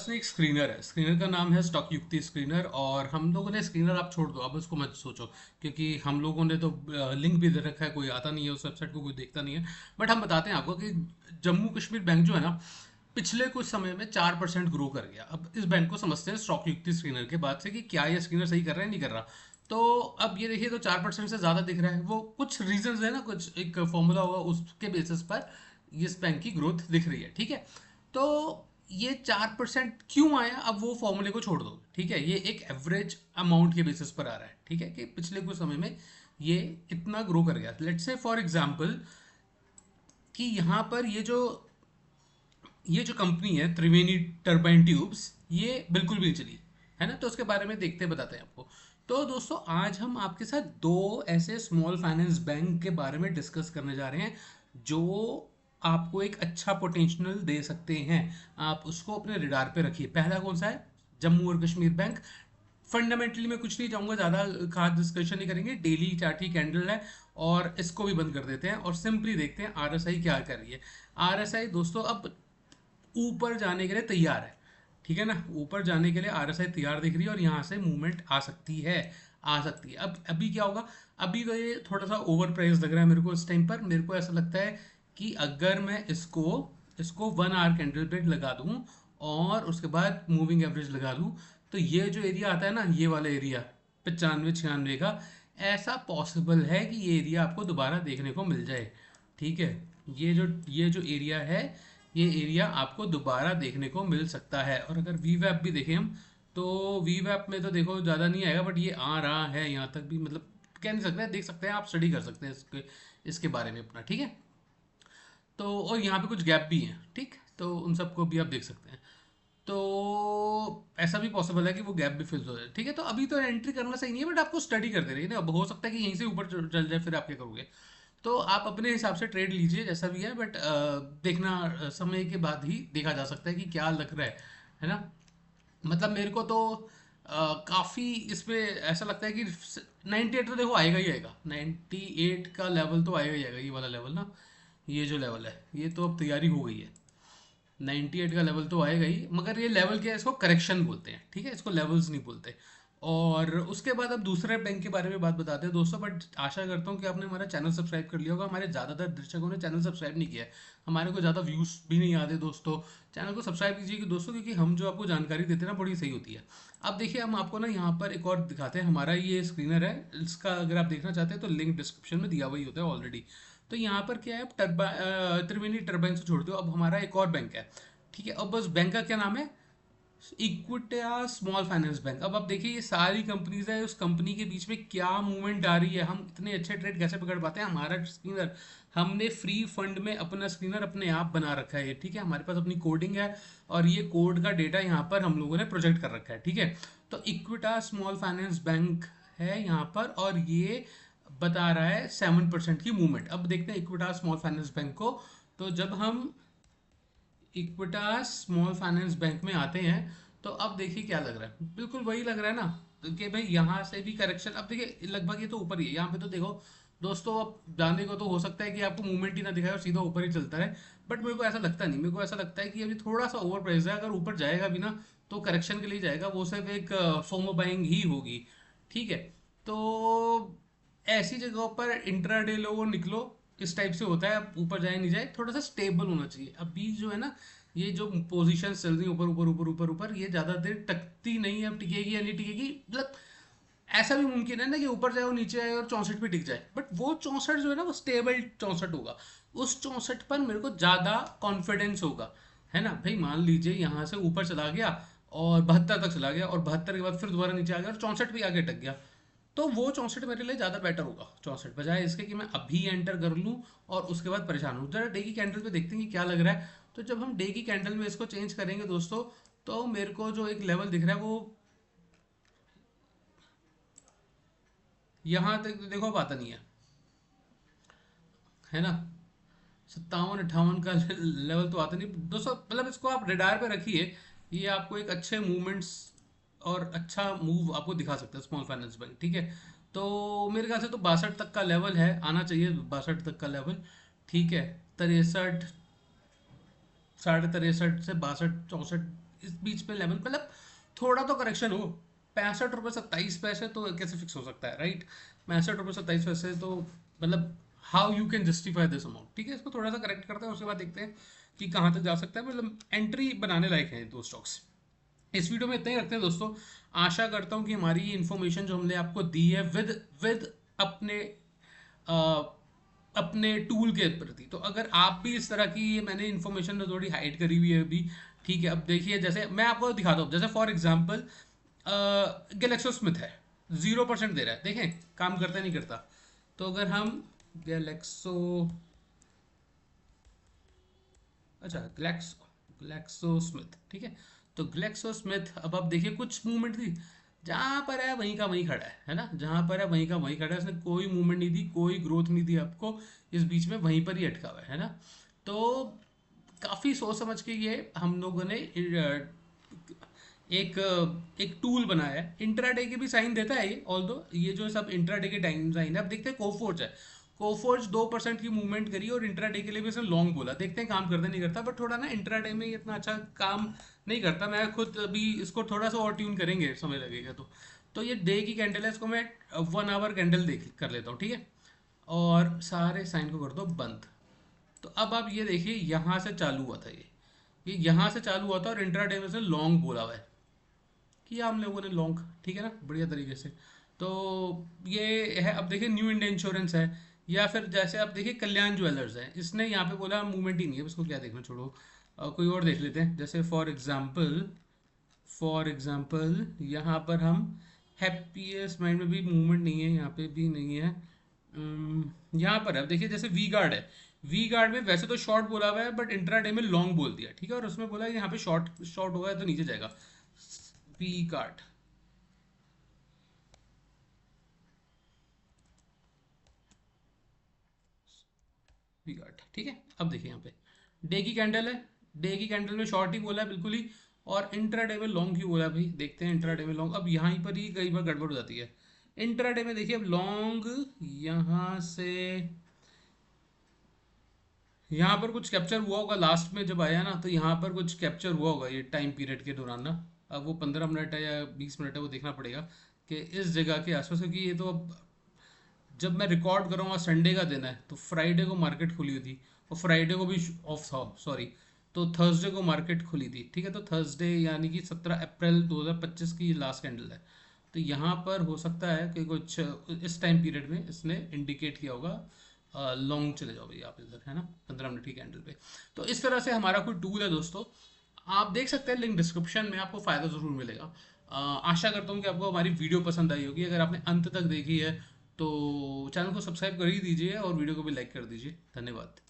पास ना एक स्क्रीनर है। स्क्रीनर का नाम है स्टॉक युक्ति स्क्रीनर। और हम लोगों ने स्क्रीनर, आप छोड़ दो अब उसको मत सोचो, क्योंकि हम लोगों ने तो लिंक भी दे रखा है, कोई आता नहीं है उस वेबसाइट को, कोई देखता नहीं है। बट हम बताते हैं आपको कि जम्मू कश्मीर बैंक जो है ना, पिछले कुछ समय में 4% ग्रो कर गया। अब इस बैंक को समझते हैं स्टॉक युक्ति स्क्रीनर के बाद से कि क्या ये स्क्रीनर सही कर रहा है नहीं कर रहा। तो अब ये देखिए, तो 4% से ज़्यादा दिख रहा है। वो कुछ रीजंस है ना, कुछ एक फॉर्मूला होगा, उसके बेसिस पर इस बैंक की ग्रोथ दिख रही है। ठीक है, तो ये 4% क्यों आया, अब वो फॉर्मूले को छोड़ दो। ठीक है, ये एक एवरेज अमाउंट के बेसिस पर आ रहा है। ठीक है, कि पिछले कुछ समय में ये इतना ग्रो कर गया। लेट्स से फॉर एग्जांपल कि यहाँ पर ये जो कंपनी है त्रिवेणी टर्बाइन ट्यूब्स, ये बिल्कुल भी नहीं चली है ना। तो उसके बारे में देखते बताते हैं आपको। तो दोस्तों, आज हम आपके साथ दो ऐसे स्मॉल फाइनेंस बैंक के बारे में डिस्कस करने जा रहे हैं जो आपको एक अच्छा पोटेंशियल दे सकते हैं। आप उसको अपने रिडार पे रखिए। पहला कौन सा है? जम्मू और कश्मीर बैंक। फंडामेंटली मैं कुछ नहीं चाहूँगा, ज़्यादा खास डिस्कशन नहीं करेंगे, डेली चार्ट ही कैंडल है। और इसको भी बंद कर देते हैं और सिंपली देखते हैं आरएसआई क्या कर रही है। आरएसआई दोस्तों अब ऊपर जाने के लिए तैयार है। ठीक है ना, ऊपर जाने के लिए आरएसआई तैयार दिख रही है और यहाँ से मूवमेंट आ सकती है। आ सकती है। अब अभी क्या होगा? अभी तो ये थोड़ा सा ओवर प्राइस लग रहा है मेरे को। इस टाइम पर मेरे को ऐसा लगता है कि अगर मैं इसको इसको 1 आवर कैंडल पे लगा दूं और उसके बाद मूविंग एवरेज लगा दूं, तो ये जो एरिया आता है ना, ये वाला एरिया 95-96 का, ऐसा पॉसिबल है कि ये एरिया आपको दोबारा देखने को मिल जाए। ठीक है, ये जो एरिया है, ये एरिया आपको दोबारा देखने को मिल सकता है। और अगर वी वैप भी देखें हम, तो वी वैप में तो देखो ज़्यादा नहीं आएगा, बट ये आ रहा है यहाँ तक भी। मतलब कह नहीं सकते, देख सकते हैं आप, स्टडी कर सकते हैं इसके बारे में अपना। ठीक है, तो और यहाँ पे कुछ गैप भी हैं। ठीक, तो उन सबको भी आप देख सकते हैं। तो ऐसा भी पॉसिबल है कि वो गैप भी फिल हो जाए। ठीक है, तो अभी तो एंट्री करना सही नहीं है, बट आपको स्टडी करते रहिए ना। अब हो सकता है कि यहीं से ऊपर चल जाए, फिर आप क्या करोगे? तो आप अपने हिसाब से ट्रेड लीजिए जैसा भी है, बट देखना समय के बाद ही देखा जा सकता है कि क्या लग रहा है ना। मतलब मेरे को तो काफ़ी इसमें ऐसा लगता है कि 98 तो देखो आएगा ही आएगा। 98 का लेवल तो आएगा ही आएगा, ये वाला लेवल ना। ये जो लेवल है, ये तो अब तैयारी हो गई है। 98 का लेवल तो आएगा ही, मगर ये लेवल क्या है, इसको करेक्शन बोलते हैं। ठीक है, इसको लेवल्स नहीं बोलते। और उसके बाद अब दूसरे बैंक के बारे में बात बताते हैं दोस्तों। बट आशा करता हूँ कि आपने हमारा चैनल सब्सक्राइब कर लिया होगा। हमारे ज़्यादातर दर्शकों ने चैनल सब्सक्राइब नहीं किया है। हमारे को ज़्यादा व्यूज़ भी नहीं आते दोस्तों। चैनल को सब्सक्राइब कीजिए कि दोस्तों, क्योंकि हम जो आपको जानकारी देते हैं ना, बड़ी सही होती है। अब देखिए, हम आपको ना यहाँ पर एक और दिखाते हैं। हमारा ये स्क्रीनर है, इसका अगर आप देखना चाहते हैं तो लिंक डिस्क्रिप्शन में दिया हुआ ही होता है ऑलरेडी। तो यहाँ पर क्या है, त्रिवेणी टर्बाइन से छोड़ दो। अब हमारा एक और बैंक है। ठीक है, अब बस बैंक का क्या नाम है? इक्विटा स्मॉल फाइनेंस बैंक। अब आप देखिए, ये सारी कंपनीज है, उस कंपनी के बीच में क्या मूवमेंट आ रही है। हम इतने अच्छे ट्रेड कैसे पकड़ पाते हैं? हमारा स्क्रीनर, हमने फ्री फंड में अपना स्क्रीनर अपने आप बना रखा है। ठीक है, हमारे पास अपनी कोडिंग है और ये कोड का डेटा यहाँ पर हम लोगों ने प्रोजेक्ट कर रखा है। ठीक है, तो इक्विटा स्मॉल फाइनेंस बैंक है यहाँ पर, और ये बता रहा है 7% की मूवमेंट। अब देखते हैं इक्विटा स्मॉल फाइनेंस बैंक को। तो जब हम इक्विटास स्मॉल फाइनेंस बैंक में आते हैं, तो अब देखिए क्या लग रहा है। बिल्कुल वही लग रहा है ना, कि भाई यहाँ से भी करेक्शन। अब देखिए लगभग ये तो ऊपर ही है। यहाँ पे तो देखो दोस्तों, अब जाने को तो हो सकता है कि आपको मूवमेंट ही ना दिखाए और सीधा ऊपर ही चलता रहे। बट मेरे को ऐसा लगता नहीं। मेरे को ऐसा लगता है कि अभी थोड़ा सा ओवर प्राइस है। अगर ऊपर जाएगा भी ना, तो करेक्शन के लिए जाएगा, वो सिर्फ एक फॉर्म बाइंग ही होगी। ठीक है, तो ऐसी जगहों पर इंट्राडे लो और निकलो, इस टाइप से होता है। आप ऊपर जाए नहीं जाए, थोड़ा सा स्टेबल होना चाहिए। अभी जो है ना, ये जो पोजीशन चल रही है ऊपर ऊपर ऊपर ऊपर ऊपर, ये ज़्यादा देर टकती नहीं है। अब टिकेगी या नहीं टिकेगी, मतलब ऐसा भी मुमकिन है ना कि ऊपर जाए और नीचे आए और 64 पे टिक जाए। बट वो 64 जो है ना, वो स्टेबल 64 होगा। उस 64 पर मेरे को ज़्यादा कॉन्फिडेंस होगा, है ना भाई। मान लीजिए यहाँ से ऊपर चला गया और 72 तक चला गया, और 72 के बाद फिर दोबारा नीचे आ गया और 64 पे आके टक गया, तो वो 64 मेरे लिए ज़्यादा बेटर होगा। 64 बजाय इसके कि मैं अभी एंटर कर लूँ और उसके बाद परेशान हूँ। जरा डे की कैंडल पे देखते हैं कि क्या लग रहा है। तो जब हम डे की कैंडल में इसको चेंज करेंगे दोस्तों, तो मेरे को जो एक लेवल दिख रहा है, वो यहाँ तक तो देखो अब आता नहीं है ना। 57-58 का लेवल तो आता नहीं दोस्तों। मतलब इसको आप रेडार पे रखिए। ये आपको एक अच्छे मूवमेंट्स और अच्छा मूव आपको दिखा सकता है स्मॉल फाइनेंस बैंक। ठीक है, तो मेरे ख्याल से तो 62 तक का लेवल है, आना चाहिए 62 तक का लेवल। ठीक है, 63, 63.5 से 62, 64 इस बीच में लेवल, मतलब थोड़ा तो करेक्शन हो। 65 रुपये 27 पैसे तो कैसे फिक्स हो सकता है, राइट? 65 रुपये 27 पैसे तो मतलब how you can justify this amount, ठीक है? इसको थोड़ा सा करेक्ट करते हैं, उसके बाद देखते हैं कि कहाँ तक जा सकता है। मतलब एंट्री बनाने लायक है दो स्टॉक्स। इस वीडियो में इतना ही रखते हैं दोस्तों। आशा करता हूँ कि हमारी ये इन्फॉर्मेशन जो हमने आपको दी है विद अपने अ, अपने टूल के प्रति, तो अगर आप भी इस तरह की, ये मैंने इन्फॉर्मेशन थोड़ी हाइड करी हुई है अभी, ठीक है? अब देखिए, जैसे मैं आपको दिखाता हूँ, जैसे फॉर एग्जांपल गैलेक्सो स्मिथ है, 0% दे रहा है, देखें काम करता नहीं करता। तो अगर हम गैलेक्सो, अच्छा ग्लैक्सो स्मिथ, ठीक है? तो ग्लैक्सो स्मिथ, अब आप देखिए कुछ मूवमेंट थी, जहां पर है वहीं का वहीं खड़ा है ना? जहां पर है वहीं का वहीं खड़ा है, उसने कोई मूवमेंट नहीं दी, कोई ग्रोथ नहीं दी आपको, इस बीच में वहीं पर ही अटका हुआ है ना? तो काफ़ी सोच समझ के ये हम लोगों ने एक एक टूल बनाया है। इंट्राडे के भी साइन देता है ये, ऑल्दो ये जो सब इंट्राडे के टाइम साइन है। अब देखते हैं कोफोर्ज है, कोफोर्ज 2% की मूवमेंट करी और इंट्राडे के लिए भी इसने लॉन्ग बोला, देखते हैं काम करता नहीं करता। बट थोड़ा ना इंट्राडे में ये इतना अच्छा काम नहीं करता। मैं खुद अभी इसको थोड़ा सा और ट्यून करेंगे, समय लगेगा। तो ये डे की कैंडल है, इसको मैं 1 आवर कैंडल देख कर लेता हूँ, ठीक है? और सारे साइन को कर दो बंद। तो अब आप ये देखिए, यहाँ से चालू हुआ था ये यहाँ से चालू हुआ था और इंट्राडे में से लॉन्ग बोला हुआ है, किया हम लोगों ने लॉन्ग, ठीक है ना, बढ़िया तरीके से। तो ये है। अब देखिए न्यू इंडिया इंश्योरेंस है, या फिर जैसे आप देखिए कल्याण ज्वेलर्स है, इसने यहाँ पे बोला मूवमेंट ही नहीं है, इसको क्या देखना, छोड़ो। कोई और देख लेते हैं। जैसे फॉर एग्जांपल यहाँ पर हम हैप्पीएस्ट माइंड में भी मूवमेंट नहीं है, यहाँ पे भी नहीं है। यहाँ पर है, अब देखिए जैसे वी गार्ड है, वी गार्ड में वैसे तो शॉर्ट बोला हुआ है, बट इंट्राडे में लॉन्ग बोल दिया, ठीक है? और उसमें बोला कि यहाँ पे शॉर्ट शॉर्ट होगा तो नीचे जाएगा। वी गार्ड, वी गार्ड, ठीक है? अब देखिए यहाँ पे डे की कैंडल है, डे की कैंडल में शॉर्ट ही बोला है बिल्कुल ही, और इंट्राडे में लॉन्ग क्यों बोला है भाई? देखते हैं इंट्राडे में लॉन्ग। अब यहाँ पर ही कई बार गड़बड़ हो जाती है इंट्राडे में। देखिए अब लॉन्ग यहाँ से, यहाँ पर कुछ कैप्चर हुआ होगा लास्ट में जब आया ना, तो यहाँ पर कुछ कैप्चर हुआ होगा ये टाइम पीरियड के दौरान ना। अब वो 15 मिनट है या 20 मिनट है, वो देखना पड़ेगा कि इस जगह के आसपास, क्योंकि ये तो अब जब मैं रिकॉर्ड कर रहा हूँ संडे का दिन है, तो फ्राइडे को मार्केट खुली हुई थी और फ्राइडे को भी ऑफ था, सॉरी। तो थर्सडे को मार्केट खुली थी, ठीक है? तो थर्सडे यानी कि 17 अप्रैल 2025 की लास्ट कैंडल है। तो यहाँ पर हो सकता है कि कुछ इस टाइम पीरियड में इसने इंडिकेट किया होगा लॉन्ग चले जाओ भाई आप इधर, है ना? 15 मिनट की कैंडल पे। तो इस तरह से हमारा कोई टूल है दोस्तों, आप देख सकते हैं, लिंक डिस्क्रिप्शन में, आपको फ़ायदा ज़रूर मिलेगा। आशा करता हूँ कि आपको हमारी वीडियो पसंद आई होगी। अगर आपने अंत तक देखी है तो चैनल को सब्सक्राइब कर ही दीजिए और वीडियो को भी लाइक कर दीजिए। धन्यवाद।